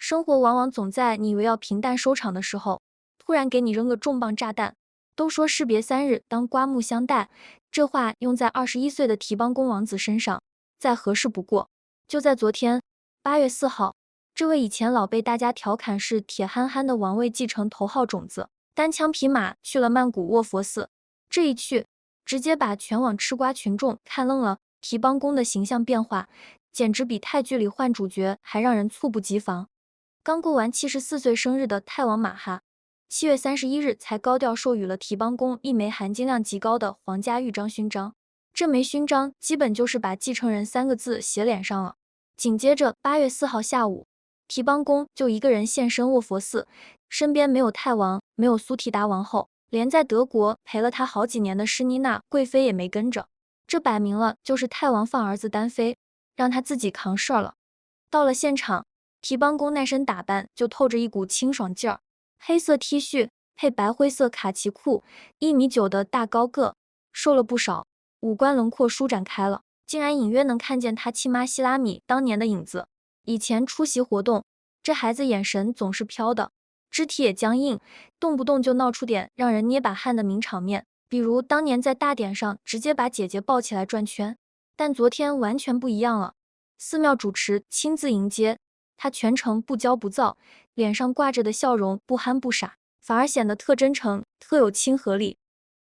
生活往往总在你以为要平淡收场的时候，突然给你扔个重磅炸弹。都说士别3日，当刮目相待，这话用在21岁的提帮宫王子身上，再合适不过。就在昨天，8月4号，这位以前老被大家调侃是铁憨憨的王位继承头号种子，单枪匹马去了曼谷卧佛寺。这一去，直接把全网吃瓜群众看愣了。提帮宫的形象变化，简直比泰剧里换主角还让人猝不及防。刚过完74岁生日的泰王马哈，7月31日才高调授予了提帮宫一枚含金量极高的皇家玉章勋章。这枚勋章基本就是把继承人3个字写脸上了。紧接着8月4号下午，提帮宫就一个人现身卧佛寺，身边没有泰王，没有苏提达王后，连在德国陪了他好几年的施妮娜贵妃也没跟着。这摆明了就是泰王放儿子单飞，让他自己扛事儿了。到了现场，提帮宫那身打扮就透着一股清爽劲儿，黑色 T 恤配白灰色卡其裤，1.9米的大高个，瘦了不少，五官轮廓舒展开了，竟然隐约能看见他亲妈希拉米当年的影子。以前出席活动，这孩子眼神总是飘的，肢体也僵硬，动不动就闹出点让人捏把汗的名场面，比如当年在大典上直接把姐姐抱起来转圈。但昨天完全不一样了，寺庙主持亲自迎接，他全程不骄不躁，脸上挂着的笑容不憨不傻，反而显得特真诚，特有亲和力。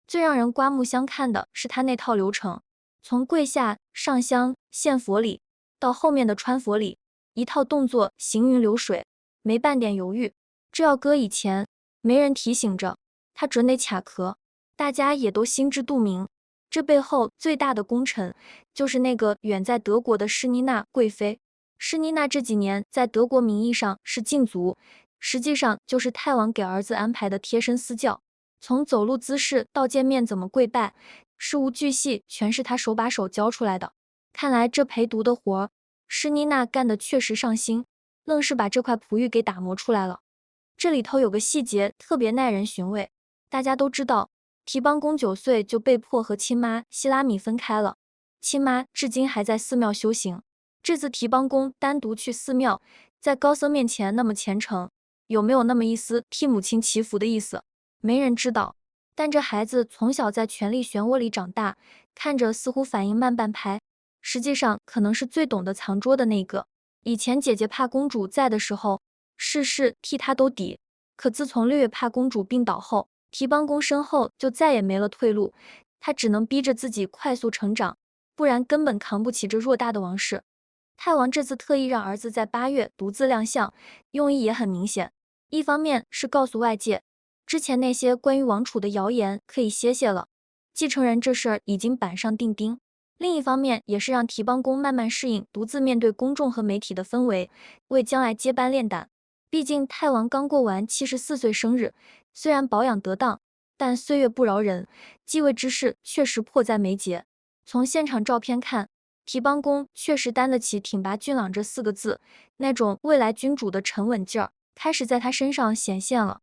最让人刮目相看的是他那套流程，从跪下、上香、献佛礼，到后面的穿佛礼，一套动作行云流水，没半点犹豫。这要搁以前，没人提醒着，他准得卡壳，大家也都心知肚明。这背后最大的功臣，就是那个远在德国的施妮娜贵妃。施妮娜这几年在德国名义上是禁足，实际上就是泰王给儿子安排的贴身私教，从走路姿势到见面怎么跪拜，事无巨细全是他手把手教出来的。看来这陪读的活，施妮娜干得确实上心，愣是把这块璞玉给打磨出来了。这里头有个细节特别耐人寻味，大家都知道，提帮宫9岁就被迫和亲妈希拉米分开了，亲妈至今还在寺庙修行。这次提帮宫单独去寺庙，在高僧面前那么虔诚，有没有那么一丝替母亲祈福的意思？没人知道。但这孩子从小在权力漩涡里长大，看着似乎反应慢半拍，实际上可能是最懂得藏拙的那个。以前姐姐怕公主在的时候，事事替她都抵，可自从6月怕公主病倒后，提帮宫身后就再也没了退路，她只能逼着自己快速成长，不然根本扛不起这偌大的王室。泰王这次特意让儿子在8月独自亮相，用意也很明显，一方面是告诉外界，之前那些关于王储的谣言可以歇歇了，继承人这事儿已经板上钉钉；另一方面也是让提帮宫慢慢适应独自面对公众和媒体的氛围，为将来接班练胆。毕竟泰王刚过完74岁生日，虽然保养得当，但岁月不饶人，继位之事确实迫在眉睫。从现场照片看，提帮宫确实担得起挺拔俊朗这4个字，那种未来君主的沉稳劲儿开始在他身上显现了。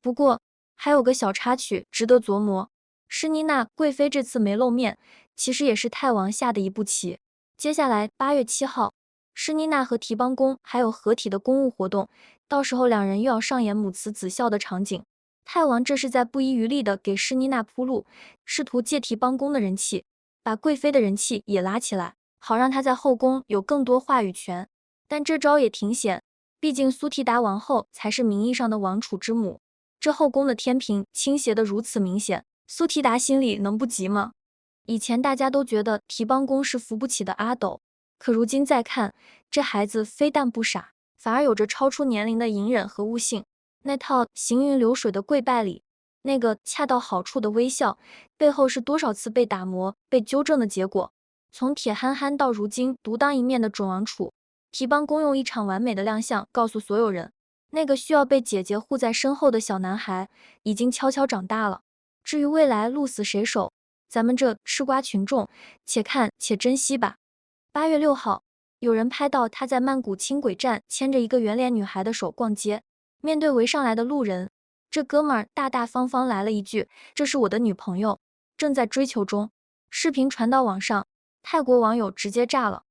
不过还有个小插曲值得琢磨，施妮娜贵妃这次没露面，其实也是泰王下的一步棋。接下来8月7号，施妮娜和提帮宫还有合体的公务活动，到时候两人又要上演母慈子孝的场景。泰王这是在不遗余力地给施妮娜铺路，试图借提帮宫的人气，把贵妃的人气也拉起来，好让她在后宫有更多话语权。但这招也挺险，毕竟苏提达王后才是名义上的王储之母，这后宫的天平倾斜得如此明显，苏提达心里能不急吗？以前大家都觉得提帮宫是扶不起的阿斗，可如今再看，这孩子非但不傻，反而有着超出年龄的隐忍和悟性。那套行云流水的跪拜礼，那个恰到好处的微笑，背后是多少次被打磨、被纠正的结果。从铁憨憨到如今独当一面的准王储，提帮宫用一场完美的亮相告诉所有人，那个需要被姐姐护在身后的小男孩已经悄悄长大了。至于未来鹿死谁手，咱们这吃瓜群众且看且珍惜吧。8月6号，有人拍到他在曼谷轻轨站牵着一个圆脸女孩的手逛街，面对围上来的路人，这哥们儿大大方方来了一句：“这是我的女朋友，正在追求中。”视频传到网上，泰国网友直接炸了。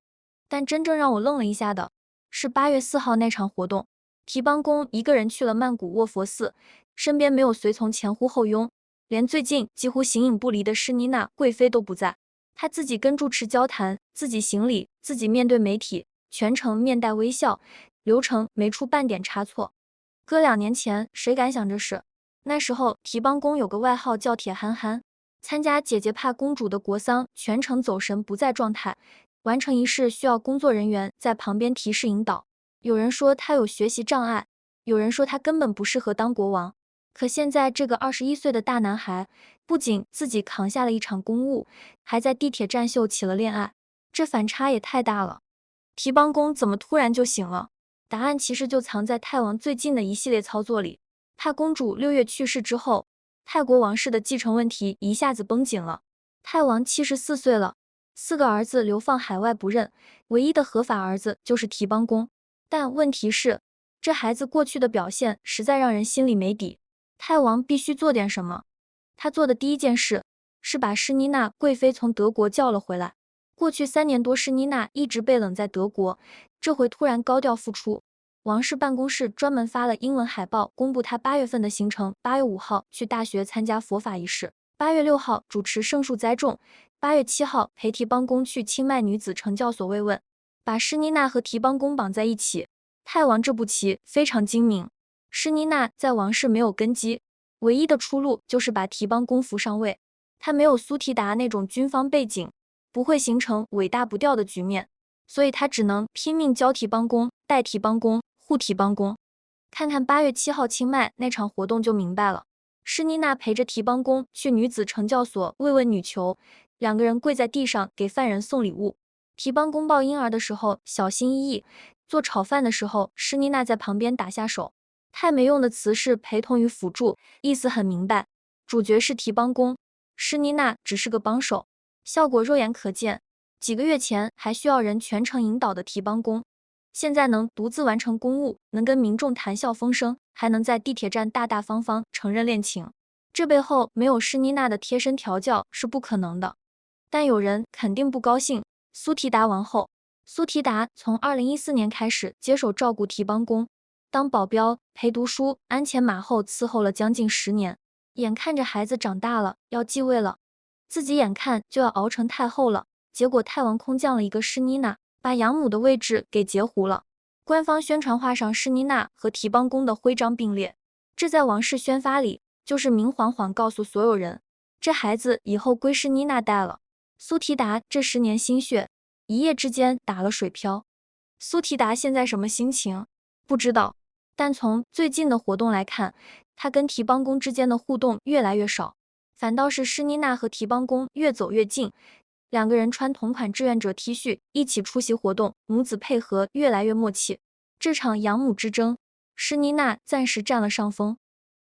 但真正让我愣了一下的是8月4号那场活动，提邦公一个人去了曼谷卧佛寺，身边没有随从前呼后拥，连最近几乎形影不离的施妮娜贵妃都不在。他自己跟住持交谈，自己行礼，自己面对媒体，全程面带微笑，流程没出半点差错。搁2年前，谁敢想这事？那时候提邦公有个外号叫铁憨憨，参加姐姐怕公主的国丧，全程走神不在状态，完成仪式需要工作人员在旁边提示引导。有人说他有学习障碍，有人说他根本不适合当国王。可现在这个21岁的大男孩，不仅自己扛下了一场公务，还在地铁站秀起了恋爱，这反差也太大了。提邦公怎么突然就醒了？答案其实就藏在泰王最近的一系列操作里。怕公主6月去世之后，泰国王室的继承问题一下子绷紧了。泰王74岁了，4个儿子流放海外不认，唯一的合法儿子就是提邦公。但问题是，这孩子过去的表现实在让人心里没底。泰王必须做点什么。他做的第一件事是把施妮娜贵妃从德国叫了回来。过去3年多，施妮娜一直被冷在德国，这回突然高调复出。王室办公室专门发了英文海报，公布他8月份的行程：8月5号去大学参加佛法仪式，8月6号主持圣树栽种，8月7号陪提邦公去清迈女子惩教所慰问。把施妮娜和提邦公绑在一起，泰王这步棋非常精明。施妮娜在王室没有根基，唯一的出路就是把提邦公扶上位。他没有苏提达那种军方背景，不会形成尾大不掉的局面，所以他只能拼命教提邦公、带提邦公、护提邦公。看看8月7号清迈那场活动就明白了。施妮娜陪着提邦公去女子惩教所慰问女囚，2个人跪在地上给犯人送礼物。提邦公抱婴儿的时候小心翼翼，做炒饭的时候施妮娜在旁边打下手。太没用的词是陪同与辅助，意思很明白，主角是提邦公，施妮娜只是个帮手，效果肉眼可见。几个月前还需要人全程引导的提邦公，现在能独自完成公务，能跟民众谈笑风生，还能在地铁站大大方方承认恋情，这背后没有施妮娜的贴身调教是不可能的。但有人肯定不高兴。苏提达王后，苏提达从2014年开始接手照顾提邦公，当保镖、陪读书、鞍前马后伺候了将近10年。眼看着孩子长大了，要继位了，自己眼看就要熬成太后了，结果泰王空降了一个施妮娜，把养母的位置给截胡了。官方宣传画上施妮娜和提邦公的徽章并列，这在王室宣发里就是明晃晃告诉所有人，这孩子以后归施妮娜带了。苏提达这10年心血，一夜之间打了水漂。苏提达现在什么心情？不知道。但从最近的活动来看，他跟提邦公之间的互动越来越少，反倒是施妮娜和提邦公越走越近。2个人穿同款志愿者 T 恤，一起出席活动，母子配合越来越默契。这场养母之争，施妮娜暂时占了上风。